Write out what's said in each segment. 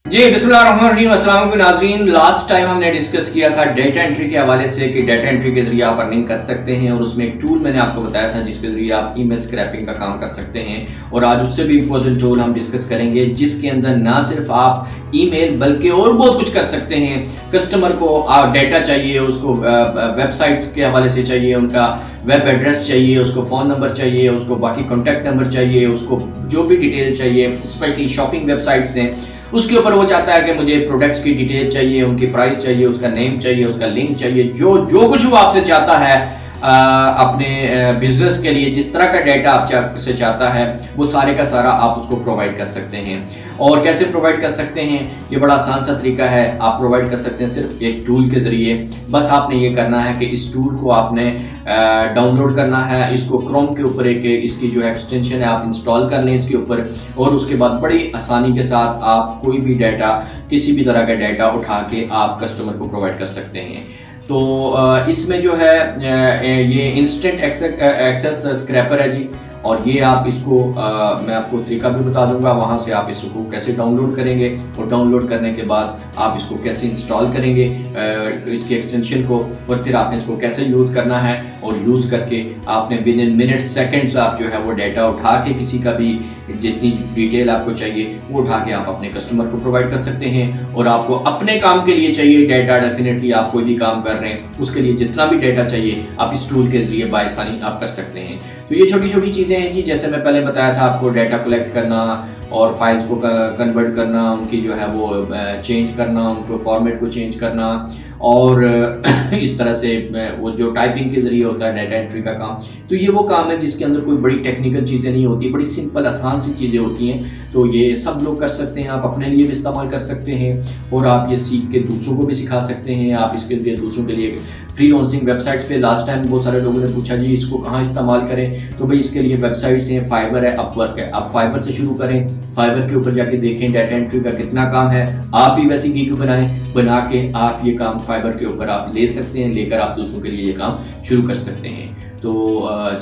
जी बिस्मिल्लाहिर्रहमानिर्रहीम। अस्सलाम वालेकुम नाज़रीन। लास्ट टाइम हमने डिस्कस किया था डेटा एंट्री के हवाले से कि डेटा एंट्री के जरिए आप अर्निंग कर सकते हैं और उसमें एक टूल मैंने आपको बताया था जिसके जरिए आप ईमेल स्क्रैपिंग का काम कर सकते हैं। और आज उससे भी इम्पोर्टेंट टूल हम डिस्कस करेंगे जिसके अंदर ना सिर्फ आप ईमेल बल्कि और बहुत कुछ कर सकते हैं। कस्टमर को डेटा चाहिए, उसको वेबसाइट्स के हवाले से चाहिए, उनका वेब एड्रेस चाहिए, उसको फ़ोन नंबर चाहिए, उसको बाकी कॉन्टैक्ट नंबर चाहिए, उसको जो भी डिटेल चाहिए, स्पेशली शॉपिंग वेबसाइट्स हैं उसके ऊपर वो चाहता है कि मुझे प्रोडक्ट्स की डिटेल चाहिए, उनकी प्राइस चाहिए, उसका नेम चाहिए, उसका लिंक चाहिए, जो जो कुछ वो आपसे चाहता है अपने बिजनेस के लिए, जिस तरह का डेटा आपसे चाहता है वो सारे का सारा आप उसको प्रोवाइड कर सकते हैं। और कैसे प्रोवाइड कर सकते हैं, ये बड़ा आसान सा तरीका है। आप प्रोवाइड कर सकते हैं सिर्फ एक टूल के ज़रिए। बस आपने ये करना है कि इस टूल को आपने डाउनलोड करना है, इसको क्रोम के ऊपर एक इसकी जो एक्सटेंशन है आप इंस्टॉल कर लें इसके ऊपर, और उसके बाद बड़ी आसानी के साथ आप कोई भी डाटा, किसी भी तरह का डाटा उठा के आप कस्टमर को प्रोवाइड कर सकते हैं। तो इसमें जो है ये इंस्टेंट एक्सेस स्क्रैपर है जी। और ये आप इसको मैं आपको तरीका भी बता दूंगा, वहाँ से आप इसको कैसे डाउनलोड करेंगे और डाउनलोड करने के बाद आप इसको कैसे इंस्टॉल करेंगे इसकी एक्सटेंशन को, और फिर आपने इसको कैसे यूज़ करना है, और यूज़ करके आपने विद इन मिनट सेकेंड्स आप जो है वो डाटा उठा के किसी का भी जितनी डिटेल आपको चाहिए वो उठा के आप अपने कस्टमर को प्रोवाइड कर सकते हैं। और आपको अपने काम के लिए चाहिए डाटा, डेफिनेटली आप कोई भी काम कर रहे हैं उसके लिए जितना भी डाटा चाहिए आप इस टूल के जरिए बाआसानी आप कर सकते हैं। तो ये छोटी छोटी चीज़ें हैं जी, जैसे मैं पहले बताया था आपको डाटा कलेक्ट करना और फाइल्स को कन्वर्ट करना, उनकी जो है वो चेंज करना, उनको फॉर्मेट को चेंज करना, और इस तरह से वो जो टाइपिंग के ज़रिए होता है डाटा एंट्री का काम। तो ये वो काम है जिसके अंदर कोई बड़ी टेक्निकल चीज़ें नहीं होती, बड़ी सिंपल आसान सी चीज़ें होती हैं। तो ये सब लोग कर सकते हैं, आप अपने लिए भी इस्तेमाल कर सकते हैं और आप ये सीख के दूसरों को भी सिखा सकते हैं। आप इसके लिए दूसरों के लिए फ्रीलांसिंग वेबसाइट्स पे लास्ट टाइम बहुत सारे लोगों ने पूछा जी इसको कहाँ इस्तेमाल करें, तो भाई इसके लिए वेबसाइट्स हैं, फाइबर है, अपवर्क है। आप फाइबर से शुरू करें, फाइबर के ऊपर जाके देखें डाटा एंट्री का कितना काम है, आप भी वैसी वीडियो बना के आप ये काम फाइबर के ऊपर आप ले सकते हैं, लेकर आप दूसरों के लिए ये काम शुरू कर सकते हैं। तो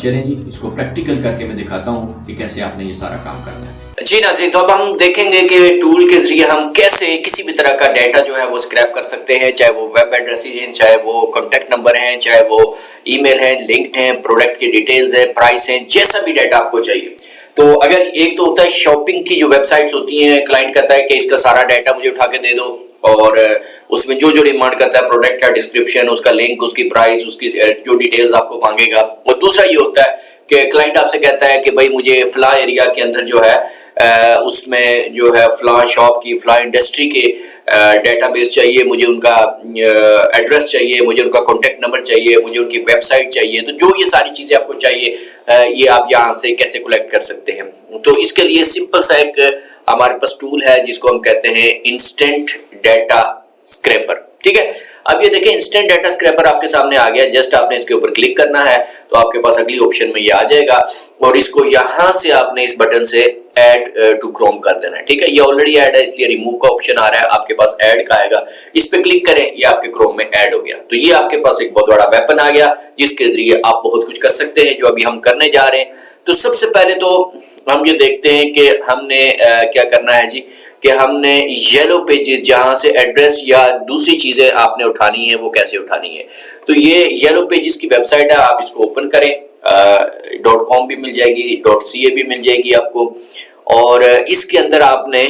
चलें जी, इसको प्रैक्टिकल करके मैं दिखाता हूँ कि कैसे आपने ये सारा काम करना है। जी नाज़रीन, तो अब हम देखेंगे कि टूल के जरिए हम कैसे किसी भी तरह का डाटा जो है वो स्क्रैप कर सकते हैं, चाहे वो वेब एड्रेसेस हैं, चाहे वो कॉन्टैक्ट नंबर हैं, चाहे वो ईमेल है, लिंक्ड हैं, प्रोडक्ट की डिटेल्स है, प्राइस है, जैसा भी डाटा आपको चाहिए। तो अगर एक तो होता है शॉपिंग की जो वेबसाइट्स होती हैं, क्लाइंट कहता है कि इसका सारा डाटा मुझे उठा के दे दो, और उसमें जो जो डिमांड करता है प्रोडक्ट का डिस्क्रिप्शन, उसका लिंक, उसकी प्राइस, उसकी जो डिटेल्स आपको मांगेगा। और दूसरा ये होता है कि क्लाइंट आपसे कहता है कि भाई मुझे फला एरिया के अंदर जो है उसमें जो है फला शॉप की, फला इंडस्ट्री के डेटाबेस चाहिए, मुझे उनका एड्रेस चाहिए, मुझे उनका कॉन्टैक्ट नंबर चाहिए, मुझे उनकी वेबसाइट चाहिए। तो जो ये सारी चीज़ें आपको चाहिए ये आप यहाँ से कैसे कलेक्ट कर सकते हैं। तो इसके लिए सिंपल सा एक हमारे पास टूल है जिसको हम कहते हैं इंस्टेंट डाटा स्क्रैपर। ठीक है, अब ये देखें इंस्टेंट डाटा स्क्रैपर आपके सामने आ गया। जस्ट आपने इसके ऊपर क्लिक करना है तो आपके पास अगली ऑप्शन में ये आ जाएगा, और इसको यहाँ से आपने इस बटन से ऐड टू क्रोम कर देना है। ठीक है, ये ऑलरेडी ऐड है इसलिए रिमूव का ऑप्शन आ रहा है, आपके पास ऐड का आएगा, इस पे क्लिक करें, ये आपके क्रोम में ऐड हो गया। तो ये आपके पास एक बहुत बड़ा वेपन आ गया जिसके जरिए आप बहुत कुछ कर सकते हैं, जो अभी हम करने जा रहे हैं। तो सबसे पहले तो हम ये देखते हैं कि हमने क्या करना है जी, कि हमने येलो पेजेस जहां से एड्रेस या दूसरी चीजें आपने उठानी है वो कैसे उठानी है। तो ये येलो पेजेस की वेबसाइट है, आप इसको ओपन करें, .com भी मिल जाएगी, .ca भी मिल जाएगी आपको। और इसके अंदर आपने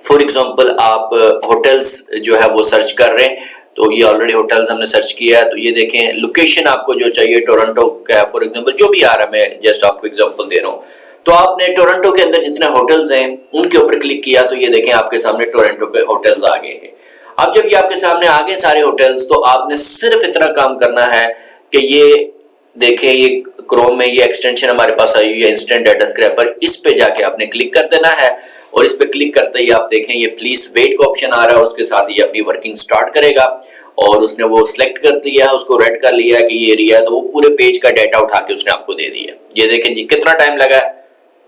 फॉर एग्जांपल आप होटल्स जो है वो सर्च कर रहे हैं, तो ये ऑलरेडी होटल्स हमने सर्च किया है। तो ये देखें लोकेशन आपको जो चाहिए टोरंटो का फॉर एग्जांपल जो भी आ रहा है, मैं जस्ट आपको एग्जांपल दे रहा हूँ। तो आपने टोरंटो के अंदर जितने होटल्स हैं उनके ऊपर क्लिक किया तो ये देखें आपके सामने टोरंटो के होटल्स आ गए हैं। अब जब ये आपके सामने आ गए सारे होटल्स, तो आपने सिर्फ इतना काम करना है कि ये देखें, ये क्रोम में ये एक्सटेंशन हमारे पास आई हुई है इंस्टेंट डाटा स्क्रैपर, इस पे जाके आपने क्लिक कर देना है। और इस पे क्लिक करते ही आप देखें ये प्लीज वेट का ऑप्शन आ रहा है, उसके साथ ये अपनी वर्किंग स्टार्ट करेगा। और उसने वो सिलेक्ट कर दिया है, उसको रेड कर लिया कि ये एरिया है, तो वो पूरे पेज का डाटा उठा के उसने आपको दे दिया। ये देखें जी कितना टाइम लगा है,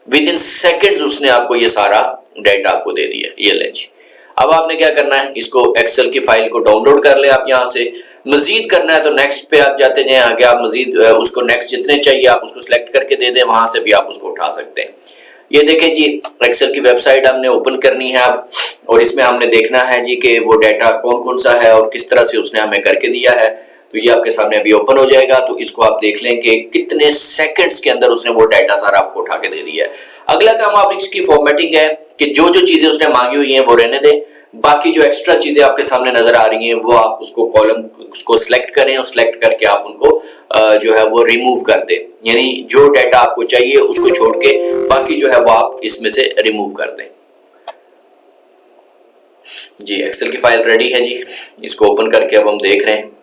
विद इन सेकेंड्स उसने आपको ये सारा डाटा आपको दे दिया। ये ले जी, अब आपने क्या करना है, इसको एक्सेल की फाइल को डाउनलोड कर ले आप। यहाँ से मजीद करना है तो नेक्स्ट पे आप जाते जाए, आगे आप मजीद उसको नेक्स्ट जितने चाहिए आप उसको सिलेक्ट करके दे दें, वहां से भी आप उसको उठा सकते हैं। ये देखें जी, एक्सेल की वेबसाइट हमने ओपन करनी है अब, और इसमें हमने देखना है जी कि वो डाटा कौन कौन सा है और किस तरह से उसने हमें करके दिया है। तो ये आपके सामने अभी ओपन हो जाएगा, तो इसको आप देख लें कि कितने सेकंड्स के अंदर उसने वो डाटा सारा आपको उठा के दे दिया है। अगला काम आप इसकी फॉर्मेटिंग है कि जो जो चीजें उसने मांगी हुई हैं वो रहने दें, बाकी जो एक्स्ट्रा चीजें आपके सामने नजर आ रही हैं वो आप उसको कॉलम उसको सिलेक्ट करें, और सिलेक्ट करके आप उनको जो है वो रिमूव कर दें, यानी जो डाटा आपको चाहिए उसको छोड़ के बाकी जो है वो आप इसमें से रिमूव कर दें। जी, एक्सेल की फाइल रेडी है जी, इसको ओपन करके अब हम देख रहे हैं।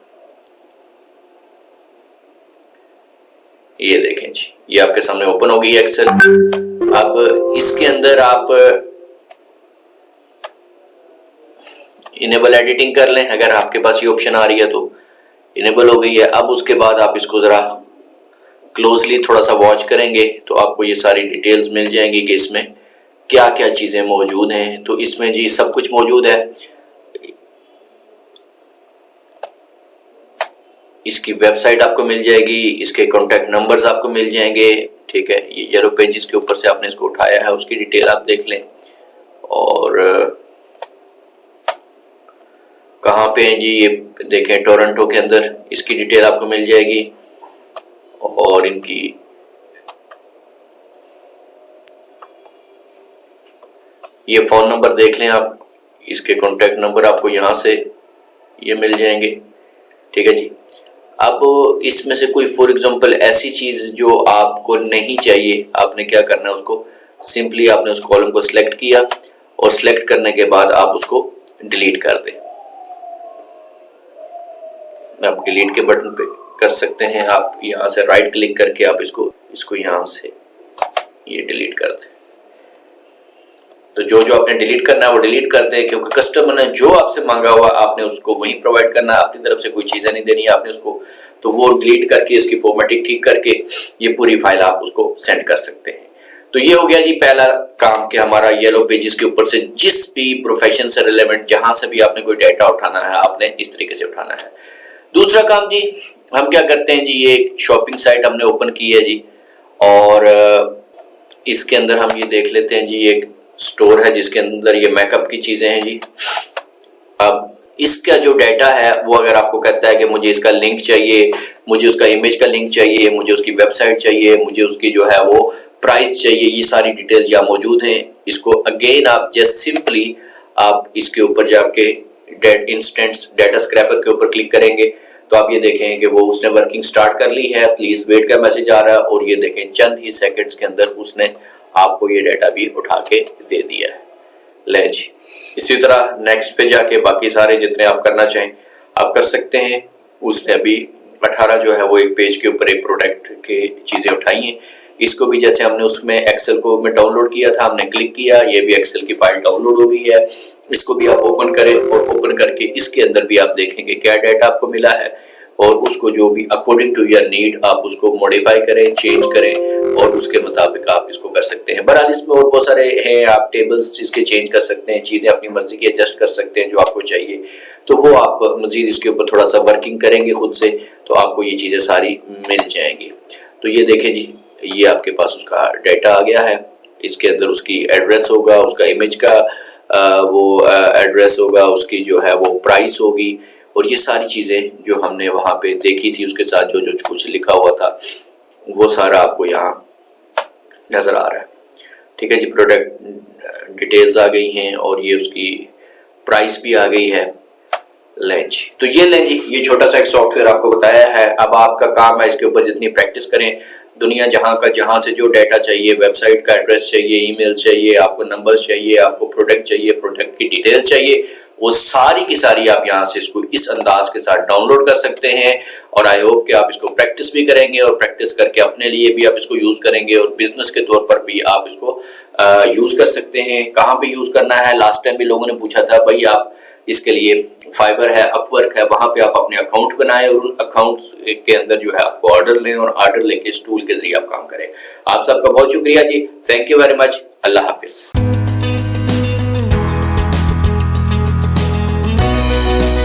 ये देखें जी, ये आपके सामने ओपन हो गई है एक्सेल। अब इसके अंदर आप इनेबल एडिटिंग कर लें, अगर आपके पास ये ऑप्शन आ रही है तो इनेबल हो गई है। अब उसके बाद आप इसको जरा क्लोजली थोड़ा सा वॉच करेंगे तो आपको ये सारी डिटेल्स मिल जाएंगी कि इसमें क्या क्या चीजें मौजूद हैं। तो इसमें जी सब कुछ मौजूद है, इसकी वेबसाइट आपको मिल जाएगी, इसके कॉन्टैक्ट नंबर्स आपको मिल जाएंगे, ठीक है। ये येलो पेजेस के ऊपर से आपने इसको उठाया है, उसकी डिटेल आप देख लें। और कहाँ पे हैं जी, ये देखें टोरंटो के अंदर, इसकी डिटेल आपको मिल जाएगी। और इनकी ये फोन नंबर देख लें आप, इसके कॉन्टैक्ट नंबर आपको यहाँ से ये मिल जाएंगे, ठीक है जी। अब इसमें से कोई फॉर एग्जांपल ऐसी चीज जो आपको नहीं चाहिए, आपने क्या करना है, उसको सिंपली आपने उस कॉलम को सिलेक्ट किया और सिलेक्ट करने के बाद आप उसको डिलीट कर दें। आप डिलीट के बटन पे कर सकते हैं, आप यहाँ से राइट क्लिक करके आप इसको यहाँ से ये डिलीट कर दें। तो जो जो आपने डिलीट करना है वो डिलीट कर दें, क्योंकि कस्टमर ने जो आपसे मांगा हुआ आपने उसको वही प्रोवाइड करना है, अपनी तरफ से कोई चीजें नहीं देनी है आपने उसको। तो वो डिलीट करके इसकी फॉर्मेटिंग ठीक करके ये पूरी फाइल आप उसको सेंड कर सकते हैं। तो ये हो गया जी पहला काम कि हमारा येलो पेजेस के ऊपर से जिस भी प्रोफेशन से रिलेवेंट जहां से भी आपने कोई डाटा उठाना है आपने इस तरीके से उठाना है। दूसरा काम जी, हम क्या करते हैं जी, ये एक शॉपिंग साइट हमने ओपन की है जी, और इसके अंदर हम ये देख लेते हैं जी, एक स्टोर है जिसके अंदर ये मेकअप की चीजें हैं जी। अब इसका जो डाटा है वो अगर आपको कहता है कि मुझे इसका लिंक चाहिए, मुझे उसका इमेज का लिंक चाहिए, मुझे उसकी वेबसाइट चाहिए, मुझे उसकी जो है वो प्राइस चाहिए, ये सारी डिटेल्स यहाँ मौजूद हैं। इसको अगेन आप जस्ट सिंपली आप इसके ऊपर जाके इंस्टेंट डाटा स्क्रैपर के ऊपर क्लिक करेंगे तो आप ये देखें कि वो उसने वर्किंग स्टार्ट कर ली है, प्लीज वेट का मैसेज आ रहा है, और ये देखें चंद ही सेकंड्स के अंदर उसने आपको ये डाटा भी उठा के दे दिया है। ले जी, इसी तरह नेक्स्ट पे जाके बाकी सारे जितने आप करना चाहें आप कर सकते हैं। उसने अभी 18 जो है वो एक पेज के ऊपर एक प्रोडक्ट के चीजें उठाई हैं। इसको भी जैसे हमने उसमें एक्सेल को में डाउनलोड किया था, हमने क्लिक किया, ये भी एक्सेल की फाइल डाउनलोड हो गई है। इसको भी आप ओपन करें और ओपन करके इसके अंदर भी आप देखेंगे क्या डाटा आपको मिला है, और उसको जो भी अकॉर्डिंग टू योर नीड आप उसको मॉडिफाई करें, चेंज करें, और उसके मुताबिक आप इसको कर सकते हैं। बहरहाल इसमें और बहुत सारे हैं, आप टेबल्स इसके चेंज कर सकते हैं, चीजें अपनी मर्जी की एडजस्ट कर सकते हैं जो आपको चाहिए। तो वो आप मजीद इसके ऊपर थोड़ा सा वर्किंग करेंगे खुद से तो आपको ये चीजें सारी मिल जाएंगी। तो ये देखें जी, ये आपके पास उसका डाटा आ गया है। इसके अंदर उसकी एड्रेस होगा, उसका इमेज का वो एड्रेस होगा, उसकी जो है वो प्राइस होगी, और ये सारी चीज़ें जो हमने वहाँ पे देखी थी उसके साथ जो जो कुछ लिखा हुआ था वो सारा आपको यहाँ नज़र आ रहा है। ठीक है जी, प्रोडक्ट डिटेल्स आ गई हैं और ये उसकी प्राइस भी आ गई है। लेंज, तो ये लेंज, ये छोटा सा एक सॉफ्टवेयर आपको बताया है। अब आपका काम है इसके ऊपर जितनी प्रैक्टिस करें, दुनिया जहां से जो डाटा चाहिए, वेबसाइट का एड्रेस चाहिए, ईमेल चाहिए, आपको नंबर्स चाहिए, आपको प्रोडक्ट चाहिए, प्रोडक्ट की डिटेल चाहिए, वो सारी की सारी आप यहाँ से इसको इस अंदाज के साथ डाउनलोड कर सकते हैं। और आई होप कि आप इसको प्रैक्टिस भी करेंगे और प्रैक्टिस करके अपने लिए भी आप इसको यूज करेंगे और बिजनेस के तौर पर भी आप इसको यूज कर सकते हैं। कहाँ पे यूज करना है, लास्ट टाइम भी लोगों ने पूछा था, भाई आप इसके लिए फाइबर है, अपवर्क है, वहां पे आप अपने अकाउंट बनाएं और उन अकाउंट के अंदर जो है आपको ऑर्डर लें और ऑर्डर लेके इस टूल के जरिए आप काम करें। आप सबका बहुत शुक्रिया जी, थैंक यू वेरी मच, अल्लाह हाफिज।